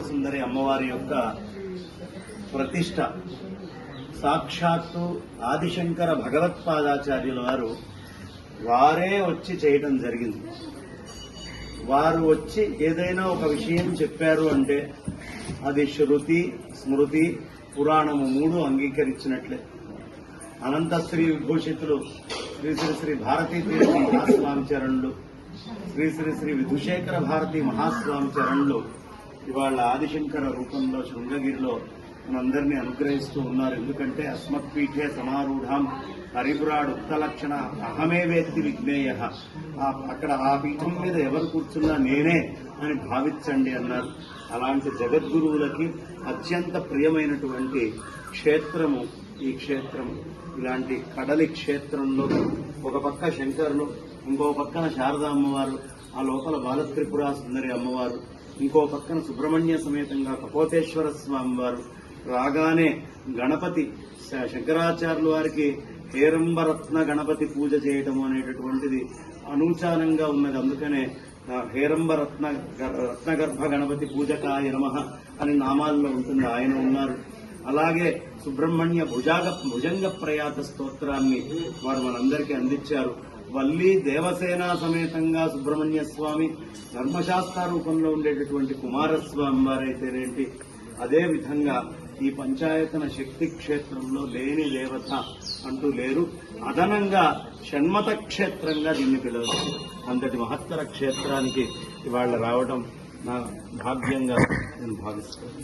సుందరి అమ్మవారి యొక్క ప్రతిష్ట సాక్షాత్తు ఆదిశంకర భగవత్పాదాచార్యుల వారే వచ్చి చేయడం జరిగింది. వారు వచ్చి ఏదైనా ఒక విషయం చెప్పారు అంటే అది శృతి, స్మృతి, పురాణము మూడు అంగీకరించినట్లే. అనంత శ్రీ విభూషితులు శ్రీ శ్రీ శ్రీ భారతీ తీర్థ మహాస్వామి చరణులు, శ్రీ శ్రీ శ్రీ విధుశేఖర భారతీ మహాస్వామి చరణులు ఇవాళ ఆదిశంకర రూపంలో శృంగగిరిలో మనందరినీ అనుగ్రహిస్తూ ఉన్నారు. ఎందుకంటే అస్మత్పీఠే సమారూఢం హరిపురాడు ఉక్తలక్షణ అహమే వేత్తి విజ్ఞేయ, అక్కడ ఆ పీఠం మీద ఎవరు కూర్చున్నా నేనే అని భావించండి అన్నారు. అలాంటి జగద్గురువులకి అత్యంత ప్రియమైనటువంటి క్షేత్రము ఈ క్షేత్రం. ఇలాంటి కడలి క్షేత్రంలో ఒక పక్క శంకరులు, ఇంకో పక్కన శారదా అమ్మవారు, ఆ లోపల బాలత్రిపురా సుందరి అమ్మవారు, ఇంకో పక్కన సుబ్రహ్మణ్య సమేతంగా కపోతేశ్వర స్వామి వారు, రాగానే గణపతి శంకరాచార్యుల వారికి హేరంబరత్న గణపతి పూజ చేయటం అనేటటువంటిది అనూచానంగా ఉన్నది. అందుకనే రత్నగర్భ గణపతి పూజకాయ నమః అని నామాల్లో ఉంటుంది. ఆయన ఉన్నారు. అలాగే సుబ్రహ్మణ్య భుజంగ ప్రయాత స్తోత్రాన్ని వారు మనందరికీ అందించారు. వల్లి దేవసేనా సమేతంగా సుబ్రహ్మణ్య స్వామి, ధర్మశాస్త్ర రూపంలో ఉండేటటువంటి కుమారస్వామి వారైతేనేంటి, అదే విధంగా ఈ పంచాయతన శక్తి క్షేత్రంలో లేని దేవత అంటూ లేరు. అదనంగా షణ్మత క్షేత్రంగా దీన్ని పిలవచ్చు. అంతటి మహత్తర క్షేత్రానికి ఇవాళ రావడం నా భాగ్యంగా నేను భావిస్తాను.